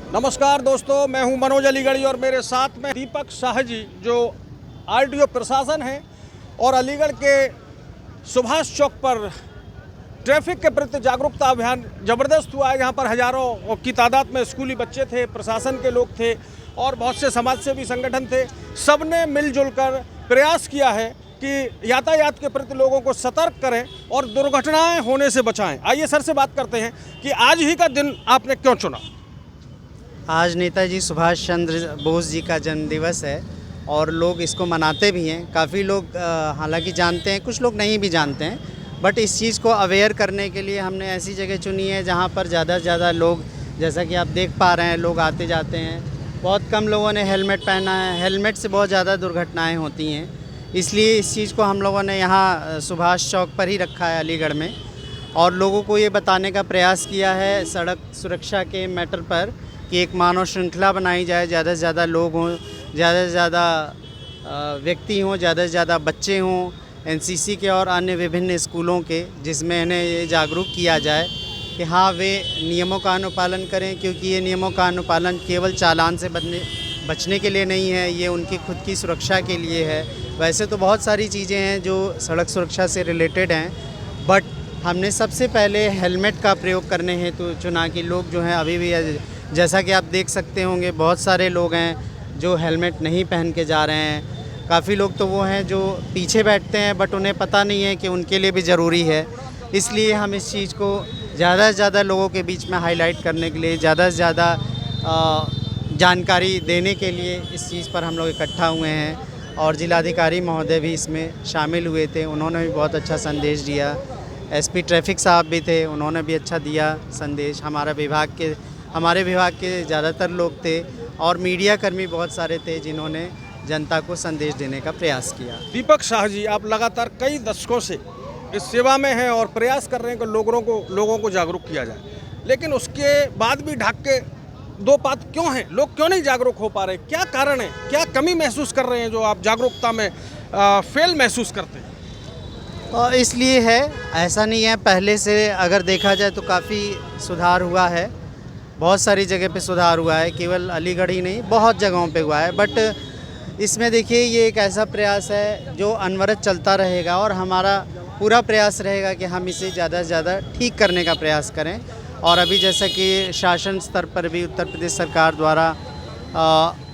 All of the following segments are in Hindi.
नमस्कार दोस्तों, मैं हूं मनोज अलीगढ़ी और मेरे साथ में दीपक शाह जी जो आरटीओ प्रशासन हैं और अलीगढ़ के सुभाष चौक पर ट्रैफिक के प्रति जागरूकता अभियान ज़बरदस्त हुआ है। यहाँ पर हज़ारों की तादाद में स्कूली बच्चे थे, प्रशासन के लोग थे और बहुत से समाज सेवी संगठन थे। सबने मिलजुल कर प्रयास किया है कि यातायात के प्रति लोगों को सतर्क करें और दुर्घटनाएं होने से बचाएं। आइए सर से बात करते हैं कि आज ही का दिन आपने क्यों चुना? आज नेताजी सुभाष चंद्र बोस जी का जन्मदिवस है और लोग इसको मनाते भी हैं। काफ़ी लोग हालांकि जानते हैं, कुछ लोग नहीं भी जानते हैं, बट इस चीज़ को अवेयर करने के लिए हमने ऐसी जगह चुनी है जहां पर ज़्यादा से ज़्यादा लोग, जैसा कि आप देख पा रहे हैं, लोग आते जाते हैं। बहुत कम लोगों ने हेलमेट पहना है। हेलमेट से बहुत ज़्यादा दुर्घटनाएँ होती हैं, इसलिए इस चीज़ को हम लोगों ने यहाँ सुभाष चौक पर ही रखा है अलीगढ़ में, और लोगों को ये बताने का प्रयास किया है सड़क सुरक्षा के मैटर पर कि एक मानव श्रृंखला बनाई जाए, ज़्यादा से ज़्यादा लोग हों, ज़्यादा से ज़्यादा व्यक्ति हों, ज़्यादा से ज़्यादा बच्चे हों, एनसीसी के और अन्य विभिन्न स्कूलों के, जिसमें इन्हें ये जागरूक किया जाए कि हाँ वे नियमों का अनुपालन करें, क्योंकि ये नियमों का अनुपालन केवल चालान से बचने के लिए नहीं है, ये उनकी खुद की सुरक्षा के लिए है। वैसे तो बहुत सारी चीज़ें हैं जो सड़क सुरक्षा से रिलेटेड हैं, बट हमने सबसे पहले हेलमेट का प्रयोग करने हेतु चुना कि लोग जो हैं अभी भी, जैसा कि आप देख सकते होंगे, बहुत सारे लोग हैं जो हेलमेट नहीं पहन के जा रहे हैं। काफ़ी लोग तो वो हैं जो पीछे बैठते हैं बट उन्हें पता नहीं है कि उनके लिए भी ज़रूरी है। इसलिए हम इस चीज़ को ज़्यादा से ज़्यादा लोगों के बीच में हाईलाइट करने के लिए, ज़्यादा से ज़्यादा जानकारी देने के लिए इस चीज़ पर हम लोग इकट्ठा हुए हैं। और जिलाधिकारी महोदय भी इसमें शामिल हुए थे, उन्होंने भी बहुत अच्छा संदेश दिया। एसपी ट्रैफिक साहब भी थे, उन्होंने भी अच्छा दिया संदेश। हमारे विभाग के ज़्यादातर लोग थे और मीडिया कर्मी बहुत सारे थे जिन्होंने जनता को संदेश देने का प्रयास किया। दीपक शाह जी, आप लगातार कई दशकों से इस सेवा में हैं और प्रयास कर रहे हैं कि लोगों को जागरूक किया जाए, लेकिन उसके बाद भी ढक के दो बात क्यों हैं? लोग क्यों नहीं जागरूक हो पा रहे? क्या कारण है? क्या कमी महसूस कर रहे हैं जो आप जागरूकता में फेल महसूस करते हैं? और इसलिए है, ऐसा नहीं है, पहले से अगर देखा जाए तो काफ़ी सुधार हुआ है। बहुत सारी जगह पे सुधार हुआ है, केवल अलीगढ़ ही नहीं, बहुत जगहों पे हुआ है। बट इसमें देखिए, ये एक ऐसा प्रयास है जो अनवरत चलता रहेगा और हमारा पूरा प्रयास रहेगा कि हम इसे ज़्यादा से ज़्यादा ठीक करने का प्रयास करें। और अभी जैसा कि शासन स्तर पर भी उत्तर प्रदेश सरकार द्वारा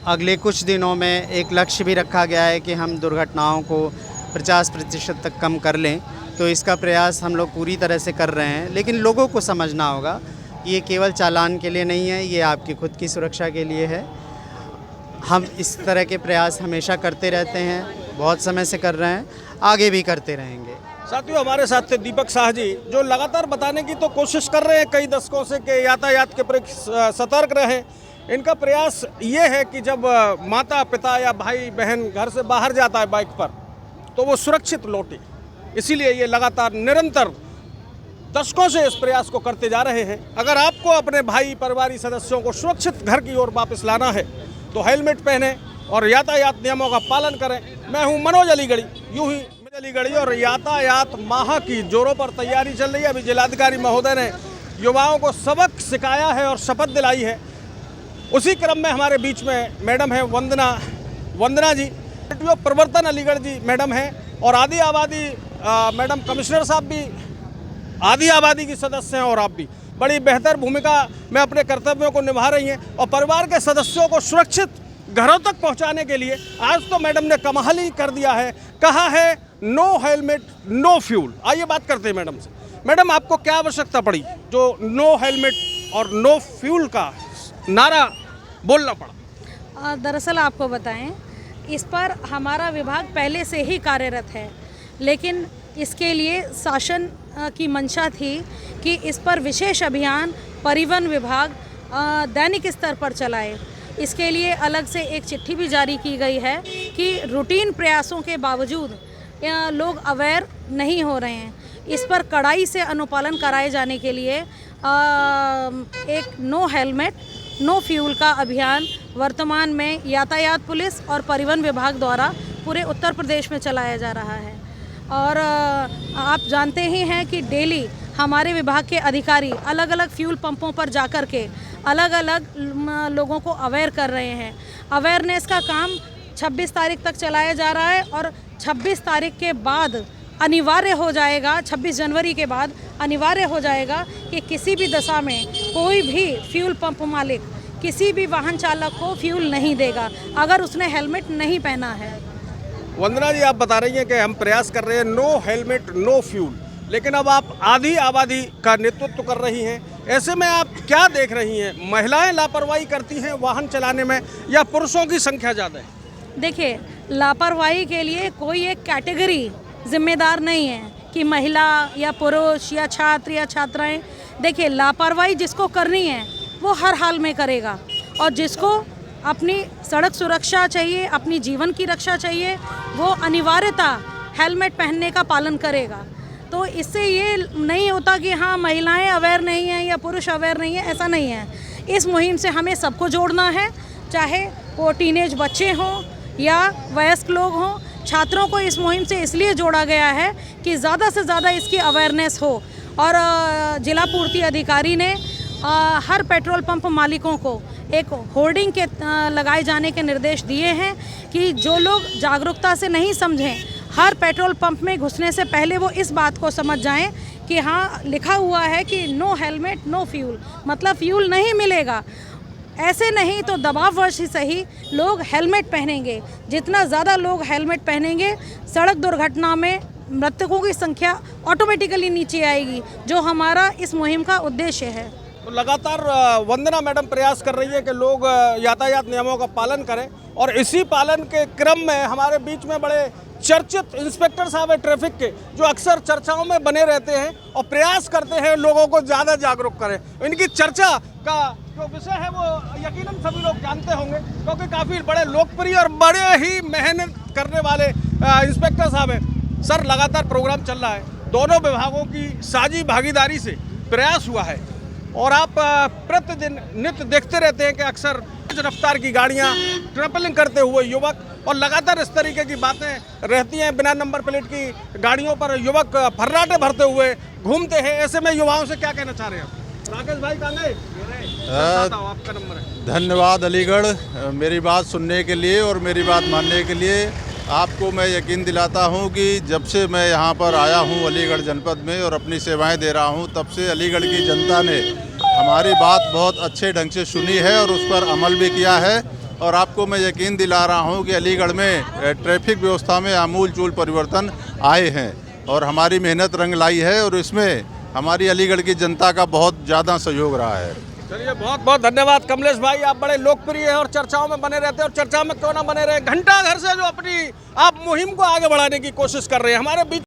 अगले कुछ दिनों में एक लक्ष्य भी रखा गया है कि हम दुर्घटनाओं को 50% तक कम कर लें। तो इसका प्रयास हम लोग पूरी तरह से कर रहे हैं, लेकिन लोगों को समझना होगा ये केवल चालान के लिए नहीं है, ये आपकी खुद की सुरक्षा के लिए है। हम इस तरह के प्रयास हमेशा करते रहते हैं, बहुत समय से कर रहे हैं, आगे भी करते रहेंगे। साथियों, हमारे साथ थे दीपक शाह जी जो लगातार बताने की तो कोशिश कर रहे हैं कई दशकों से कि यातायात के प्रति सतर्क रहें। इनका प्रयास ये है कि जब माता पिता या भाई बहन घर से बाहर जाता है बाइक पर तो वो सुरक्षित लौटे। इसीलिए ये लगातार निरंतर दशकों से इस प्रयास को करते जा रहे हैं। अगर आपको अपने भाई परिवारी सदस्यों को सुरक्षित घर की ओर वापस लाना है तो हेलमेट पहने और यातायात नियमों का पालन करें। मैं हूं मनोज अलीगढ़ी, यूं ही अलीगढ़ी, और यातायात माह की जोरों पर तैयारी चल रही है। अभी जिलाधिकारी महोदय ने युवाओं को सबक सिखाया है और शपथ दिलाई है। उसी क्रम में हमारे बीच में मैडम है वंदना जी, प्रवर्तन अलीगढ़ जी मैडम हैं, और आदि आबादी मैडम कमिश्नर साहब भी आदि आबादी की सदस्य हैं, और आप भी बड़ी बेहतर भूमिका में अपने कर्तव्यों को निभा रही हैं और परिवार के सदस्यों को सुरक्षित घरों तक पहुंचाने के लिए आज तो मैडम ने कमाल ही कर दिया है। कहा है नो हेलमेट नो फ्यूल। आइए बात करते हैं मैडम से। मैडम, आपको क्या आवश्यकता पड़ी जो नो हेलमेट और नो फ्यूल का नारा बोलना पड़ा? दरअसल आपको बताएं, इस पर हमारा विभाग पहले से ही कार्यरत है, लेकिन इसके लिए शासन की मंशा थी कि इस पर विशेष अभियान परिवहन विभाग दैनिक स्तर पर चलाए। इसके लिए अलग से एक चिट्ठी भी जारी की गई है कि रूटीन प्रयासों के बावजूद लोग अवेयर नहीं हो रहे हैं। इस पर कड़ाई से अनुपालन कराए जाने के लिए एक नो हेलमेट नो फ्यूल का अभियान वर्तमान में यातायात पुलिस और परिवहन विभाग द्वारा पूरे उत्तर प्रदेश में चलाया जा रहा है। और आप जानते ही हैं कि डेली हमारे विभाग के अधिकारी अलग अलग फ्यूल पंपों पर जाकर के अलग अलग लोगों को अवेयर कर रहे हैं। अवेयरनेस का काम 26 तारीख तक चलाया जा रहा है और 26 तारीख के बाद अनिवार्य हो जाएगा, 26 जनवरी के बाद अनिवार्य हो जाएगा कि किसी भी दशा में कोई भी फ्यूल पंप मालिक किसी भी वाहन चालक को फ्यूल नहीं देगा अगर उसने हेलमेट नहीं पहना है। वंदना जी, आप बता रही हैं कि हम प्रयास कर रहे हैं नो हेलमेट नो फ्यूल, लेकिन अब आप आधी आबादी का नेतृत्व कर रही हैं। ऐसे में आप क्या देख रही हैं? महिलाएं लापरवाही करती हैं वाहन चलाने में या पुरुषों की संख्या ज़्यादा है? देखिए, लापरवाही के लिए कोई एक कैटेगरी जिम्मेदार नहीं है कि महिला या पुरुष या छात्र या छात्राएं। देखिए, लापरवाही जिसको करनी है वो हर हाल में करेगा और जिसको अपनी सड़क सुरक्षा चाहिए, अपनी जीवन की रक्षा चाहिए, वो अनिवार्यता हेलमेट पहनने का पालन करेगा। तो इससे ये नहीं होता कि हाँ महिलाएं अवेयर नहीं हैं या पुरुष अवेयर नहीं है, ऐसा नहीं है। इस मुहिम से हमें सबको जोड़ना है, चाहे वो टीनेज बच्चे हों या वयस्क लोग हों। छात्रों को इस मुहिम से इसलिए जोड़ा गया है कि ज़्यादा से ज़्यादा इसकी अवेयरनेस हो और जिला पूर्ति अधिकारी ने हर पेट्रोल पंप मालिकों को एक होर्डिंग के लगाए जाने के निर्देश दिए हैं कि जो लोग जागरूकता से नहीं समझें, हर पेट्रोल पंप में घुसने से पहले वो इस बात को समझ जाएं कि हाँ लिखा हुआ है कि नो हेलमेट नो फ्यूल, मतलब फ्यूल नहीं मिलेगा। ऐसे नहीं तो दबाववश ही सही लोग हेलमेट पहनेंगे। जितना ज़्यादा लोग हेलमेट पहनेंगे, सड़क दुर्घटना में मृतकों की संख्या ऑटोमेटिकली नीचे आएगी, जो हमारा इस मुहिम का उद्देश्य है। तो लगातार वंदना मैडम प्रयास कर रही है कि लोग यातायात नियमों का पालन करें और इसी पालन के क्रम में हमारे बीच में बड़े चर्चित इंस्पेक्टर साहब है ट्रैफिक के, जो अक्सर चर्चाओं में बने रहते हैं और प्रयास करते हैं लोगों को ज़्यादा जागरूक करें। इनकी चर्चा का जो विषय है वो यकीनन सभी लोग जानते होंगे, क्योंकि काफ़ी बड़े लोकप्रिय और बड़े ही मेहनत करने वाले इंस्पेक्टर साहब हैं। सर, लगातार प्रोग्राम चल रहा है, दोनों विभागों की साझी भागीदारी से प्रयास हुआ है और आप प्रतिदिन नित्य देखते रहते हैं कि अक्सर तेज रफ्तार की गाड़ियां ट्रैपलिंग करते हुए युवक, और लगातार इस तरीके की बातें रहती हैं, बिना नंबर प्लेट की गाड़ियों पर युवक फर्राटे भरते हुए घूमते हैं। ऐसे में युवाओं से क्या कहना चाह रहे हैं आप? राकेश भाई कांगे, आपका नंबर है। धन्यवाद अलीगढ़, मेरी बात सुनने के लिए और मेरी बात मानने के लिए। आपको मैं यकीन दिलाता हूं कि जब से मैं यहां पर आया हूं अलीगढ़ जनपद में और अपनी सेवाएं दे रहा हूं, तब से अलीगढ़ की जनता ने हमारी बात बहुत अच्छे ढंग से सुनी है और उस पर अमल भी किया है। और आपको मैं यकीन दिला रहा हूं कि अलीगढ़ में ट्रैफिक व्यवस्था में आमूल-चूल परिवर्तन आए हैं और हमारी मेहनत रंग लाई है और इसमें हमारी अलीगढ़ की जनता का बहुत ज़्यादा सहयोग रहा है। चलिए, बहुत बहुत धन्यवाद कमलेश भाई, आप बड़े लोकप्रिय हैं और चर्चाओं में बने रहते हैं, और चर्चा में क्यों ना बने रहे, घंटा घर से जो अपनी आप मुहिम को आगे बढ़ाने की कोशिश कर रहे हैं। हमारे बीच